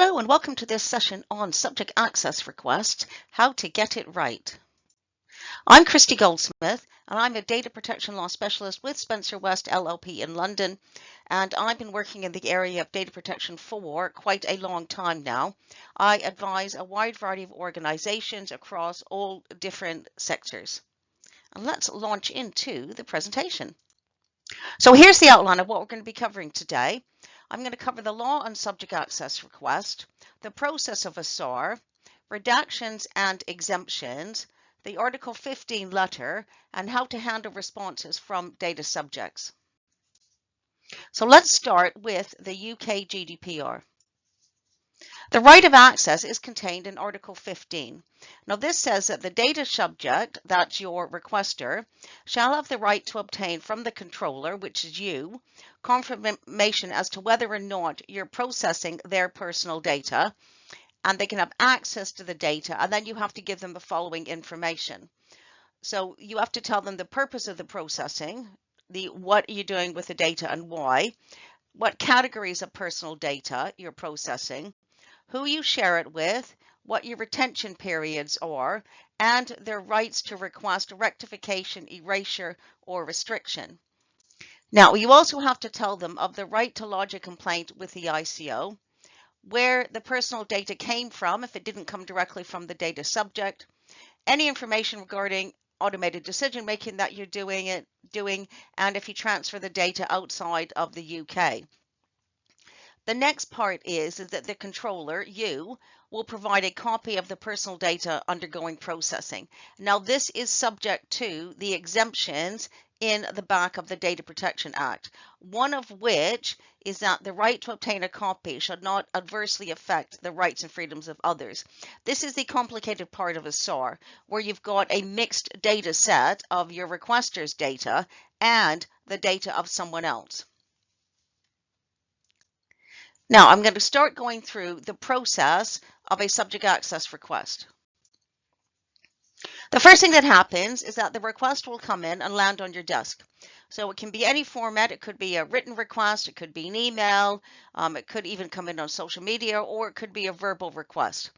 Hello and welcome to this session on subject access requests, how to get it right. I'm Christy Goldsmith and I'm a data protection law specialist with Spencer West LLP in London, and I've been working in the area of data protection for quite a long time now. I advise a wide variety of organizations across all different sectors. And let's launch into the presentation. So here's the outline of what we're going to be covering today. I'm going to cover the law on subject access request, the process of a SAR, redactions and exemptions, the Article 15 letter, and how to handle responses from data subjects. So let's start with the UK GDPR. The right of access is contained in Article 15. Now this says that the data subject, that's your requester, shall have the right to obtain from the controller, which is you, confirmation as to whether or not you're processing their personal data, and they can have access to the data, and then you have to give them the following information. So you have to tell them the purpose of the processing, what are you doing with the data and why, what categories of personal data you're processing, who you share it with, what your retention periods are, and their rights to request rectification, erasure, or restriction. Now, you also have to tell them of the right to lodge a complaint with the ICO, where the personal data came from if it didn't come directly from the data subject, any information regarding automated decision making that you're doing, and if you transfer the data outside of the UK. The next part is that the controller, you, will provide a copy of the personal data undergoing processing. Now, this is subject to the exemptions in the back of the Data Protection Act, one of which is that the right to obtain a copy should not adversely affect the rights and freedoms of others. This is the complicated part of a SAR, where you've got a mixed data set of your requester's data and the data of someone else. Now I'm going to start going through the process of a subject access request. The first thing that happens is that the request will come in and land on your desk. So it can be any format. It could be a written request, it could be an email, it could even come in on social media, or it could be a verbal request.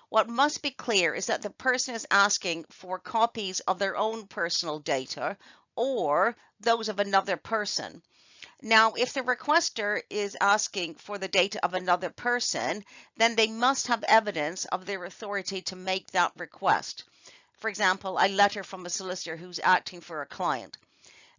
What must be clear is that the person is asking for copies of their own personal data or those of another person. Now, if the requester is asking for the data of another person, then they must have evidence of their authority to make that request. For example, a letter from a solicitor who's acting for a client.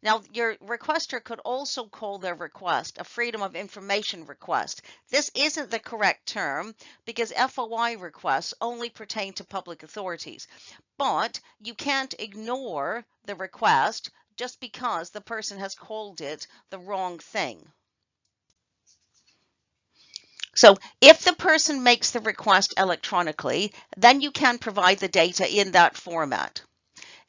Now, your requester could also call their request a Freedom of Information request. This isn't the correct term because FOI requests only pertain to public authorities, but you can't ignore the request just because the person has called it the wrong thing. So if the person makes the request electronically, then you can provide the data in that format.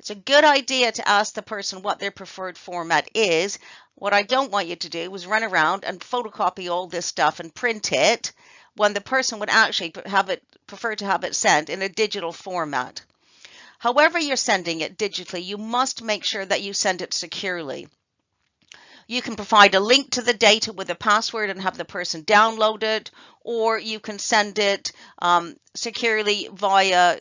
It's a good idea to ask the person what their preferred format is. What I don't want you to do is run around and photocopy all this stuff and print it when the person would actually prefer to have it sent in a digital format. However you're sending it digitally, you must make sure that you send it securely. You can provide a link to the data with a password and have the person download it, or you can send it securely via,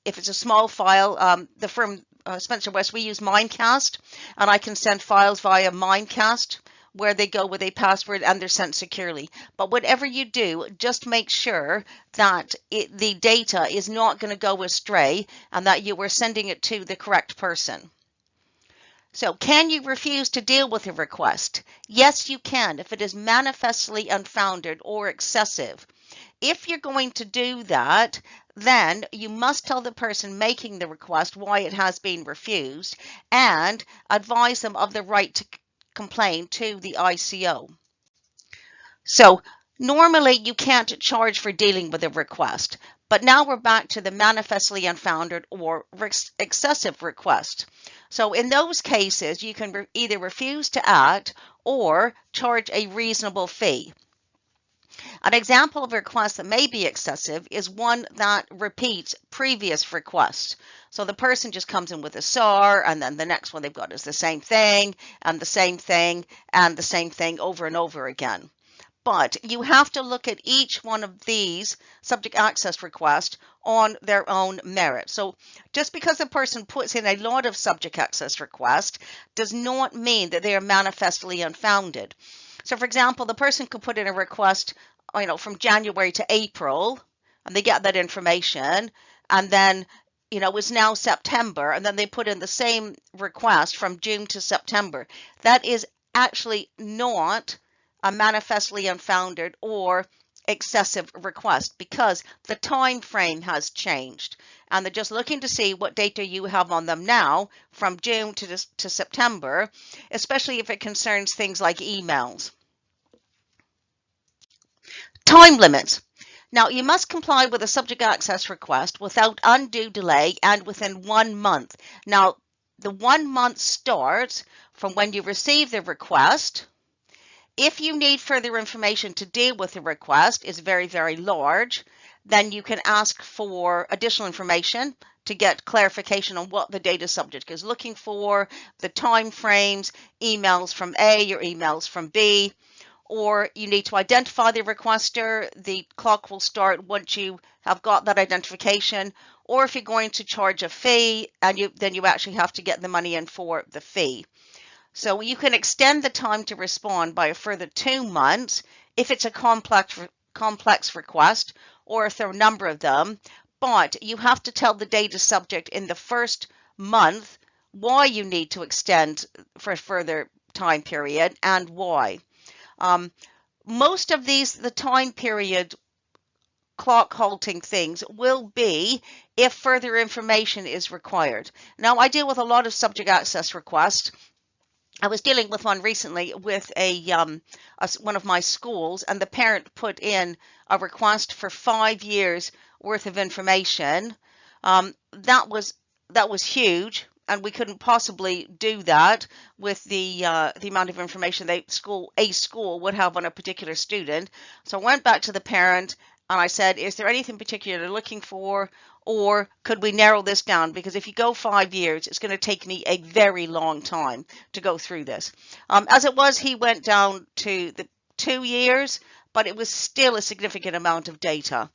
if it's a small file, the firm Spencer West, we use Mimecast, and I can send files via Mimecast where they go with a password and they're sent securely. But whatever you do, just make sure that the data is not going to go astray and that you are sending it to the correct person. So can you refuse to deal with a request? Yes, you can if it is manifestly unfounded or excessive. If you're going to do that, then you must tell the person making the request why it has been refused and advise them of the right to complain to the ICO. So normally you can't charge for dealing with a request, but now we're back to the manifestly unfounded or excessive request. So in those cases, you can either refuse to act or charge a reasonable fee. An example of a request that may be excessive is one that repeats previous requests. So the person just comes in with a SAR, and then the next one they've got is the same thing, and the same thing, and the same thing over and over again. But you have to look at each one of these subject access requests on their own merit. So just because a person puts in a lot of subject access requests does not mean that they are manifestly unfounded. So for example, the person could put in a request, from January to April, and they get that information, and then it's now September, and then they put in the same request from June to September. That is actually not a manifestly unfounded or excessive request, because the time frame has changed, and they're just looking to see what data you have on them now from June to September, especially if it concerns things like emails. Time limits. Now, you must comply with a subject access request without undue delay and within 1 month. Now, the 1 month starts from when you receive the request. If you need further information to deal with the request is very, very large, then you can ask for additional information to get clarification on what the data subject is looking for, the time frames, emails from A or emails from B, or you need to identify the requester. The clock will start once you have got that identification, or if you're going to charge a fee, and then you actually have to get the money in for the fee. So you can extend the time to respond by a further 2 months if it's a complex request, or if there are a number of them, but you have to tell the data subject in the first month why you need to extend for a further time period and why. Most of the time period clock halting things will be if further information is required. Now, I deal with a lot of subject access requests. I was dealing with one recently with one of my schools, and the parent put in a request for 5 years worth of information. That was huge, and we couldn't possibly do that with the amount of information a school would have on a particular student. So I went back to the parent and I said, is there anything particular you're looking for, or could we narrow this down? Because if you go 5 years, it's going to take me a very long time to go through this. As it was, he went down to the 2 years, but it was still a significant amount of data.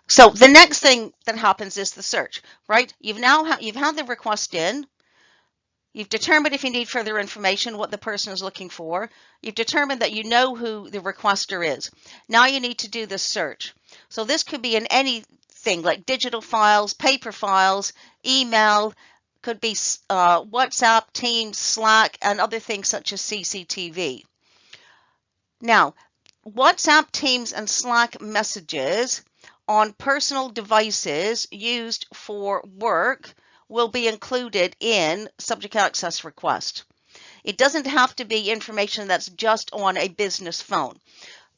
So the next thing that happens is the search, right? You've had the request in. You've determined if you need further information, what the person is looking for. You've determined that you know who the requester is. Now you need to do the search. So this could be in anything like digital files, paper files, email, could be WhatsApp, Teams, Slack, and other things such as CCTV. Now, WhatsApp, Teams, and Slack messages on personal devices used for work will be included in subject access request. It doesn't have to be information that's just on a business phone.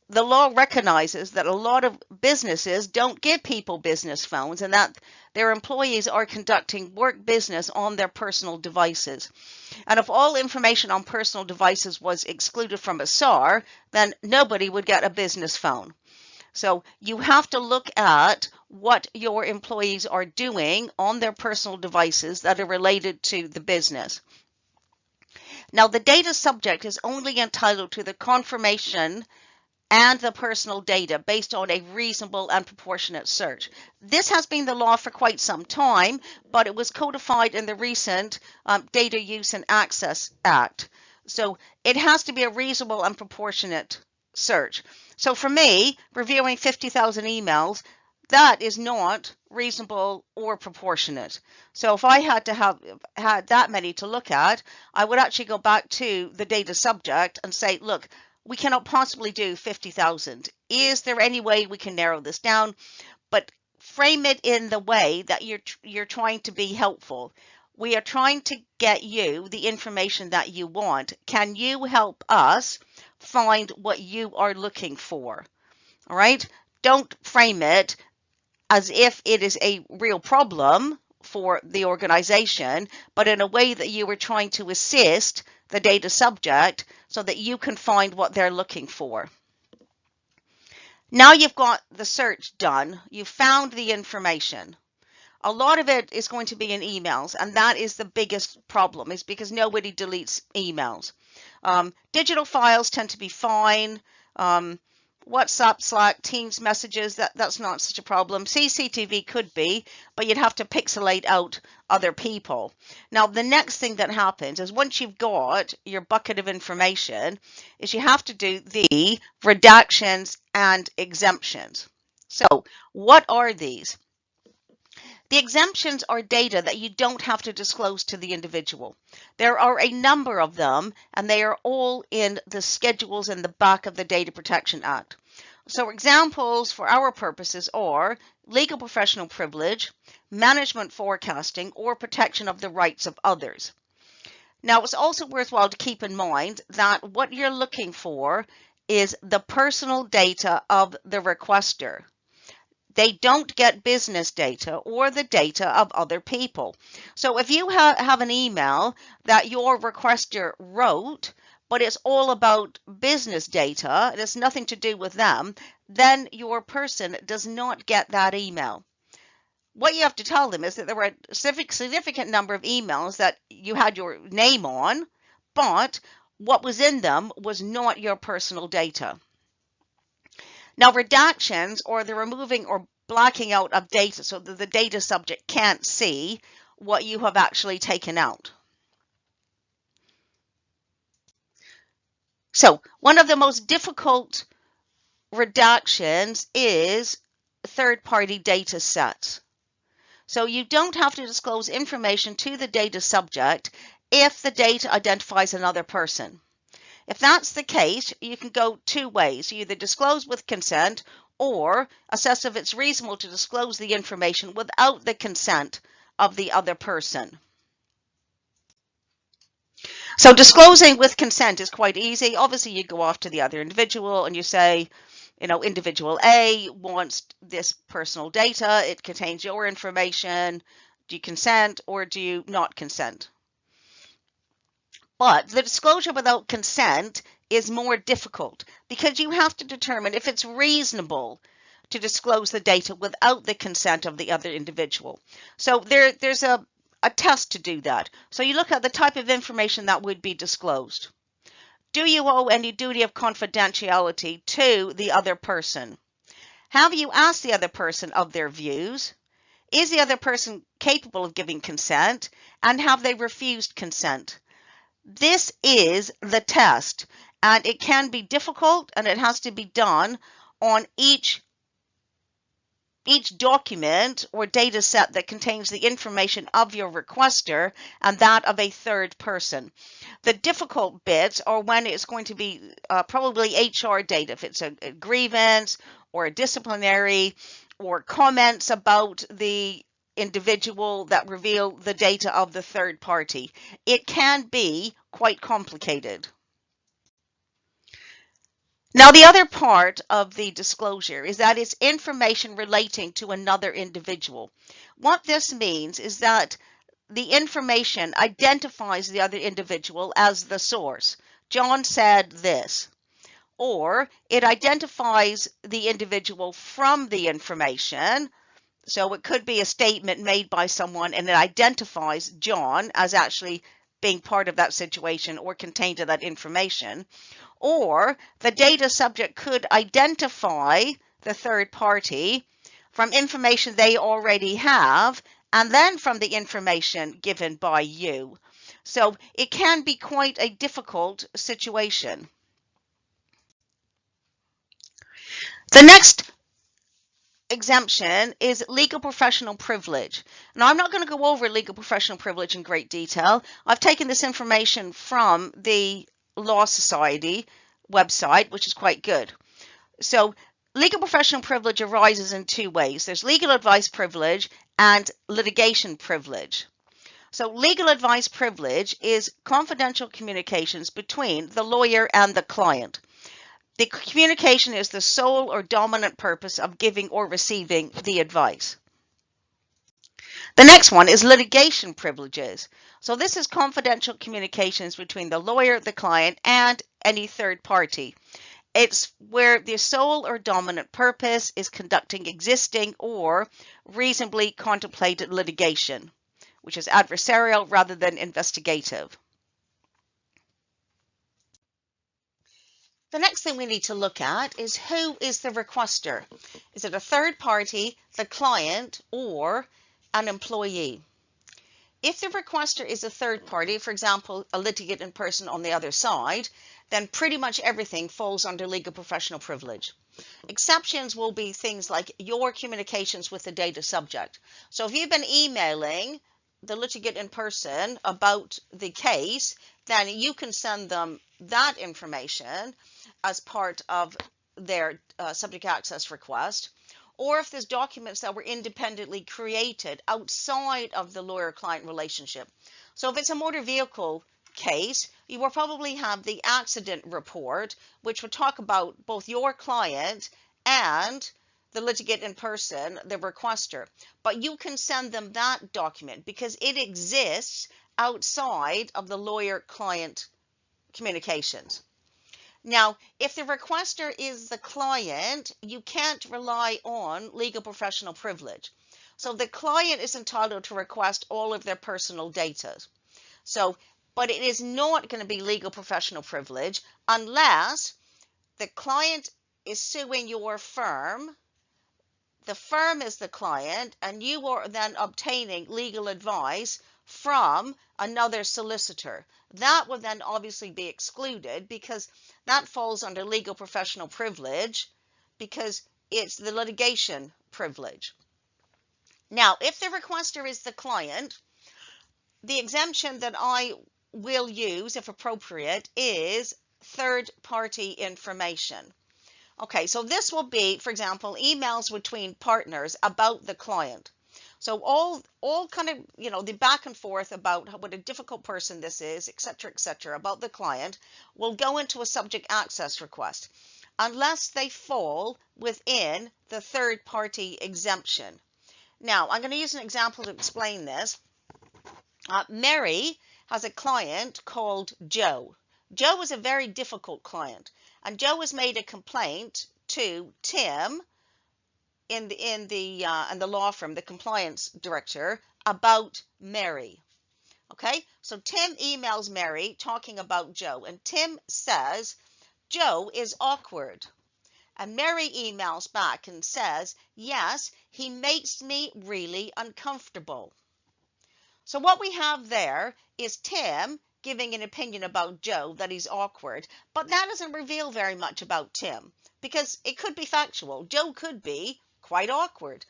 The law recognizes that a lot of businesses don't give people business phones, and that their employees are conducting work business on their personal devices. And if all information on personal devices was excluded from a SAR, then nobody would get a business phone. So you have to look at what your employees are doing on their personal devices that are related to the business. Now, the data subject is only entitled to the confirmation and the personal data based on a reasonable and proportionate search. This has been the law for quite some time, but it was codified in the recent Data Use and Access Act. So it has to be a reasonable and proportionate search. So for me, reviewing 50,000 emails, that is not reasonable or proportionate. So if I had to have had that many to look at, I would actually go back to the data subject and say, look, we cannot possibly do 50,000. Is there any way we can narrow this down? But frame it in the way that you're trying to be helpful. We are trying to get you the information that you want. Can you help us find what you are looking for? All right? Don't frame it as if it is a real problem for the organization, but in a way that you are trying to assist the data subject so that you can find what they're looking for. Now you've got the search done. You've found the information. A lot of it is going to be in emails, and that is the biggest problem, is because nobody deletes emails. Digital files tend to be fine. WhatsApp, Slack, Teams messages, that's not such a problem. CCTV could be, but you'd have to pixelate out other people. Now, the next thing that happens is once you've got your bucket of information, is you have to do the redactions and exemptions. So, what are these? The exemptions are data that you don't have to disclose to the individual. There are a number of them, and they are all in the schedules in the back of the Data Protection Act. So examples for our purposes are legal professional privilege, management forecasting, or protection of the rights of others. Now, it's also worthwhile to keep in mind that what you're looking for is the personal data of the requester. They don't get business data or the data of other people. So if you have an email that your requester wrote, but it's all about business data, it has nothing to do with them, then your person does not get that email. What you have to tell them is that there were a significant number of emails that you had your name on, but what was in them was not your personal data. Now, redactions, or the removing or blacking out of data so that the data subject can't see what you have actually taken out. So, one of the most difficult redactions is third-party data sets. So, you don't have to disclose information to the data subject if the data identifies another person. If that's the case, you can go two ways. You either disclose with consent or assess if it's reasonable to disclose the information without the consent of the other person. So disclosing with consent is quite easy. Obviously, you go off to the other individual and you say, individual A wants this personal data. It contains your information. Do you consent or do you not consent? But the disclosure without consent is more difficult because you have to determine if it's reasonable to disclose the data without the consent of the other individual. So there's a test to do that. So you look at the type of information that would be disclosed. Do you owe any duty of confidentiality to the other person? Have you asked the other person of their views? Is the other person capable of giving consent? And have they refused consent? This is the test, and it can be difficult, and it has to be done on each document or data set that contains the information of your requester and that of a third person. The difficult bits are when it's going to be probably HR data, if it's a grievance or a disciplinary or comments about the individual that reveal the data of the third party. It can be quite complicated. Now, the other part of the disclosure is that it's information relating to another individual. What this means is that the information identifies the other individual as the source. John said this. Or it identifies the individual from the information. So it could be a statement made by someone and it identifies John as actually being part of that situation or contained in that information. Or the data subject could identify the third party from information they already have and then from the information given by you. So it can be quite a difficult situation. The next exemption is legal professional privilege. Now, I'm not going to go over legal professional privilege in great detail. I've taken this information from the Law Society website, which is quite good. So, legal professional privilege arises in two ways. There's legal advice privilege and litigation privilege. So, legal advice privilege is confidential communications between the lawyer and the client. The communication is the sole or dominant purpose of giving or receiving the advice. The next one is litigation privileges. So this is confidential communications between the lawyer, the client, and any third party. It's where the sole or dominant purpose is conducting existing or reasonably contemplated litigation, which is adversarial rather than investigative. The next thing we need to look at is who is the requester. Is it a third party, the client, or an employee? If the requester is a third party, for example, a litigant in person on the other side, then pretty much everything falls under legal professional privilege. Exceptions will be things like your communications with the data subject. So if you've been emailing the litigant in person about the case, then you can send them that information as part of their subject access request. Or if there's documents that were independently created outside of the lawyer-client relationship. So if it's a motor vehicle case, you will probably have the accident report, which would talk about both your client and the litigant in person, the requester. But you can send them that document because it exists outside of the lawyer-client communications. Now, if the requester is the client, you can't rely on legal professional privilege. So the client is entitled to request all of their personal data. But it is not going to be legal professional privilege unless the client is suing your firm, the firm is the client, and you are then obtaining legal advice from another solicitor. That would then obviously be excluded because that falls under legal professional privilege because it's the litigation privilege. Now, if the requester is the client, the exemption that I will use, if appropriate, is third-party information. Okay, so this will be, for example, emails between partners about the client. So all kind of, the back and forth about what a difficult person this is, etc., about the client will go into a subject access request unless they fall within the third party exemption. Now, I'm going to use an example to explain this. Mary has a client called Joe. Joe is a very difficult client, and Joe has made a complaint to Tim in the law firm, the compliance director, about Mary. Okay, so Tim emails Mary talking about Joe, and Tim says Joe is awkward. And Mary emails back and says, yes, he makes me really uncomfortable. So what we have there is Tim giving an opinion about Joe that he's awkward, but that doesn't reveal very much about Tim because it could be factual. Joe could be quite awkward.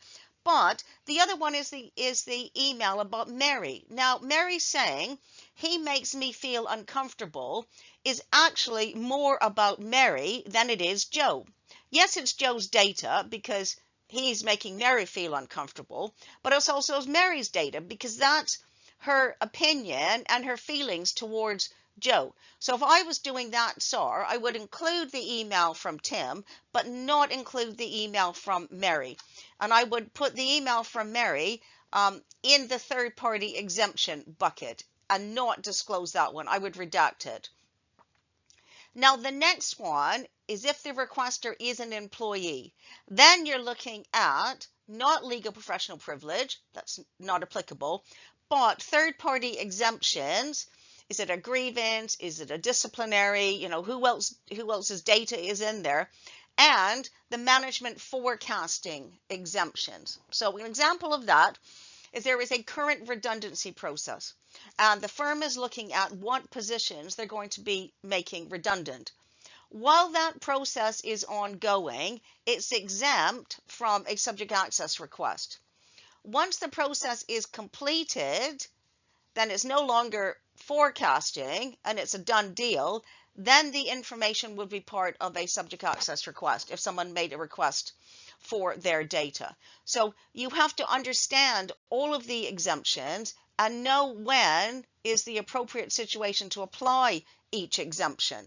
But the other one is the email about Mary. Now, Mary saying he makes me feel uncomfortable is actually more about Mary than it is Joe. Yes, it's Joe's data because he's making Mary feel uncomfortable, but it's also Mary's data because that's her opinion and her feelings towards Joe. So if I was doing that SAR, I would include the email from Tim, but not include the email from Mary. And I would put the email from Mary in the third party exemption bucket and not disclose that one. I would redact it. Now, the next one is if the requester is an employee. Then you're looking at not legal professional privilege, that's not applicable, but third-party exemptions. Is it a grievance? Is it a disciplinary? Who else's data is in there? And the management forecasting exemptions. So an example of that is there is a current redundancy process, and the firm is looking at what positions they're going to be making redundant. While that process is ongoing, it's exempt from a subject access request. Once the process is completed, then it's no longer forecasting and it's a done deal, then the information would be part of a subject access request if someone made a request for their data. So you have to understand all of the exemptions and know when is the appropriate situation to apply each exemption.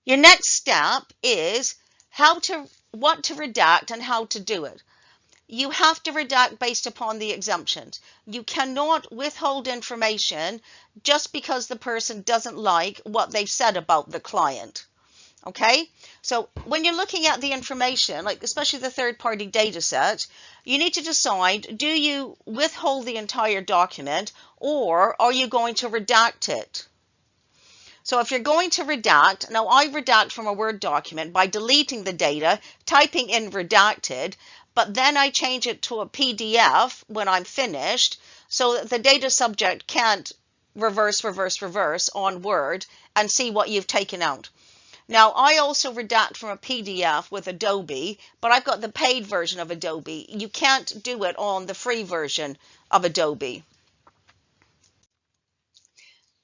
Your next step is what to redact and how to do it. you have to redact based upon the exemptions. You cannot withhold information just because the person doesn't like what they've said about the client. Okay, so when you're looking at the information, like especially the third-party data set, you need to decide, do you withhold the entire document or are you going to redact it? So if you're going to redact, now I redact from a Word document by deleting the data, typing in redacted, but then I change it to a PDF when I'm finished so that the data subject can't reverse on Word and see what you've taken out. Now, I also redact from a PDF with Adobe, but I've got the paid version of Adobe. You can't do it on the free version of Adobe.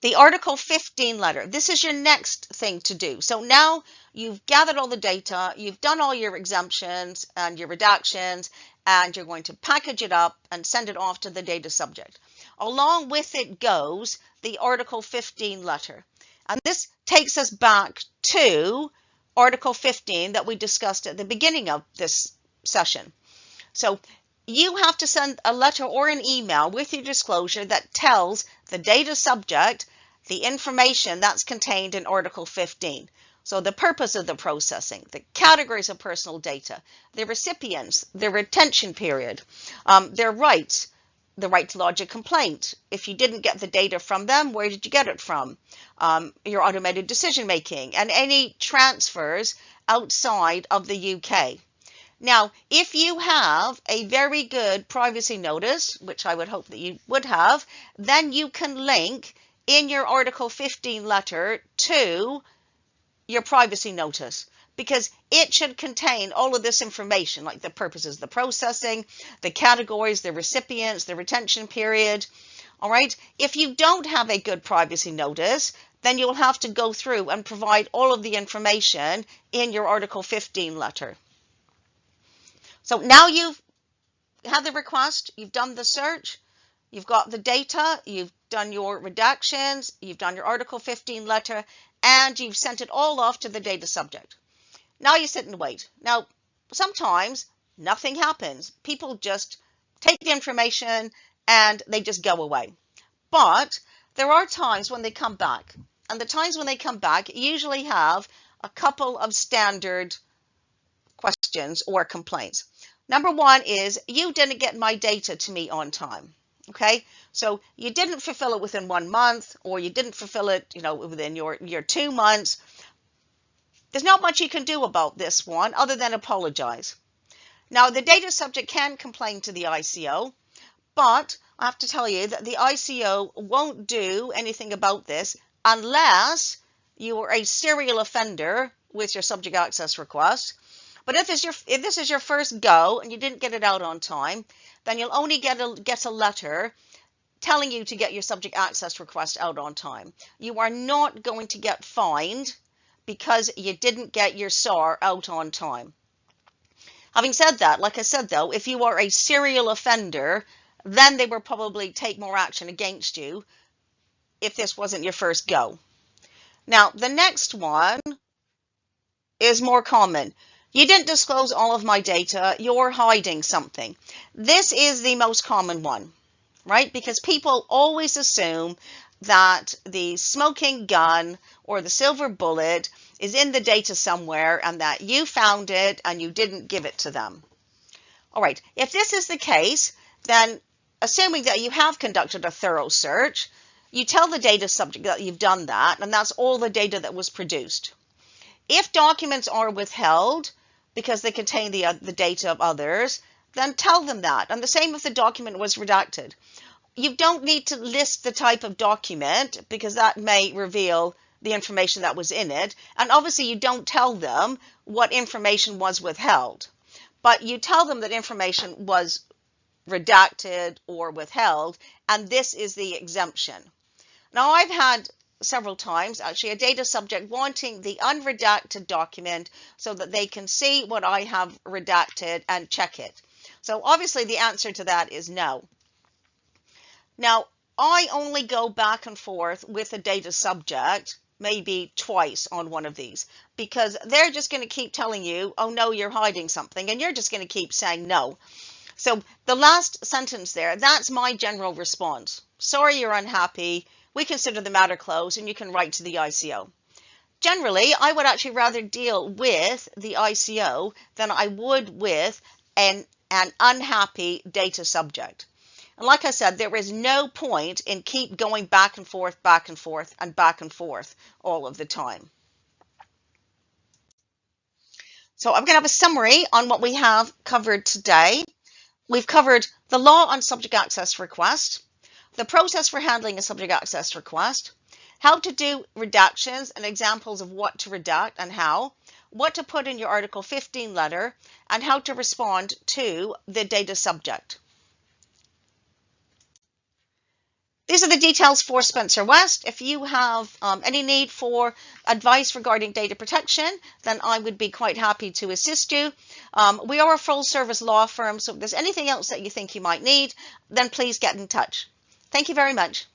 The Article 15 letter. This is your next thing to do. So now you've gathered all the data, you've done all your exemptions and your redactions, and you're going to package it up and send it off to the data subject. Along with it goes the Article 15 letter. And this takes us back to Article 15 that we discussed at the beginning of this session. So you have to send a letter or an email with your disclosure that tells the data subject the information that's contained in Article 15. So the purpose of the processing, the categories of personal data, the recipients, the retention period, their rights, the right to lodge a complaint. If you didn't get the data from them, where did you get it from? Your automated decision making and any transfers outside of the UK. Now, if you have a very good privacy notice, which I would hope that you would have, then you can link in your Article 15 letter to your privacy notice, because it should contain all of this information, like the purposes of the processing, the categories, the recipients, the retention period. All right. If you don't have a good privacy notice, then you'll have to go through and provide all of the information in your Article 15 letter. So now you've had the request, you've done the search, you've got the data, you've done your redactions, you've done your Article 15 letter, and you've sent it all off to the data subject. Now you sit and wait. Now, sometimes nothing happens. People just take the information and they just go away. But there are times when they come back. And the times when they come back usually have a couple of standard questions or complaints. Number one is, you didn't get my data to me on time. Okay, so you didn't fulfill it within 1 month, or you didn't fulfill it, within your 2 months. There's not much you can do about this one other than apologize. Now, the data subject can complain to the ICO, but I have to tell you that the ICO won't do anything about this unless you are a serial offender with your subject access request. But if this is your first go and you didn't get it out on time, then you'll only get a letter telling you to get your subject access request out on time. You are not going to get fined because you didn't get your SAR out on time. Having said that, like I said though, if you are a serial offender, then they will probably take more action against you if this wasn't your first go. Now, the next one is more common. You didn't disclose all of my data, you're hiding something. This is the most common one, right? Because people always assume that the smoking gun or the silver bullet is in the data somewhere and that you found it and you didn't give it to them. All right, if this is the case, then assuming that you have conducted a thorough search, you tell the data subject that you've done that, and that's all the data that was produced. If documents are withheld because they contain the data of others, then tell them that. And the same if the document was redacted. You don't need to list the type of document because that may reveal the information that was in it. And obviously you don't tell them what information was withheld. But you tell them that information was redacted or withheld, and this is the exemption. Now, I've had several times, actually, a data subject wanting the unredacted document so that they can see what I have redacted and check it. So obviously the answer to that is no. Now, I only go back and forth with a data subject maybe twice on one of these, because they're just going to keep telling you, oh no, you're hiding something, and you're just going to keep saying no. So the last sentence there, that's my general response. Sorry you're unhappy. We consider the matter closed and you can write to the ICO. Generally, I would actually rather deal with the ICO than I would with an unhappy data subject. And like I said, there is no point in keep going back and forth, and back and forth all of the time. So I'm going to have a summary on what we have covered today. We've covered the law on subject access request, the process for handling a subject access request, how to do redactions and examples of what to redact and how, what to put in your Article 15 letter, and how to respond to the data subject. These are the details for Spencer West. If you have any need for advice regarding data protection, then I would be quite happy to assist you. We are a full service law firm, so if there's anything else that you think you might need, then please get in touch. Thank you very much.